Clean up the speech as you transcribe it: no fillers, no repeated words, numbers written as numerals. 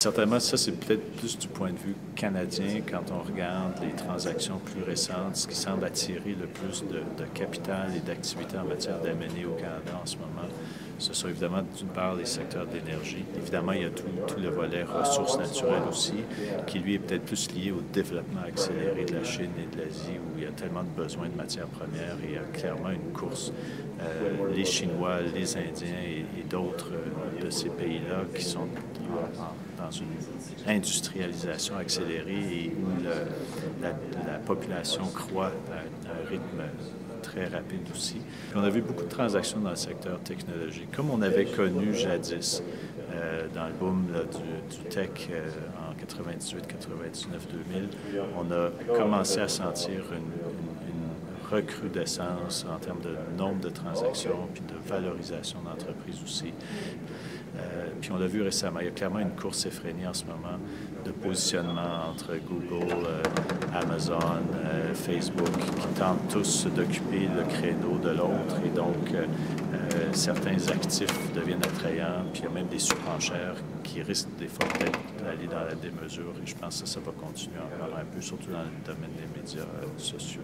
Certainement, ça, c'est peut-être plus du point de vue canadien quand on regarde les transactions plus récentes. Ce qui semble attirer le plus de capital et d'activité en matière d'M&A au Canada en ce moment, ce sont évidemment d'une part les secteurs d'énergie. Évidemment, il y a tout le volet ressources naturelles aussi, qui lui est peut-être plus lié au développement accéléré de la Chine et de l'Asie, où il y a tellement de besoins de matières premières et il y a clairement une course. Les Chinois, les Indiens et d'autres de ces pays-là qui sont dans une industrialisation accélérée et où la population croît à un rythme très rapide aussi. Puis on a vu beaucoup de transactions dans le secteur technologique, comme on avait connu jadis dans le boom là, du tech en 98, 99, 2000. On a commencé à sentir une recrudescence en termes de nombre de transactions puis de valorisation d'entreprises aussi. Puis on l'a vu récemment, il y a clairement une course effrénée en ce moment de positionnement entre Google, Amazon, Facebook, qui tentent tous d'occuper le créneau de l'autre et donc certains actifs deviennent attrayants, puis il y a même des surenchères qui risquent des fois peut-être d'aller dans la démesure et je pense que ça va continuer encore un peu, surtout dans le domaine des médias sociaux.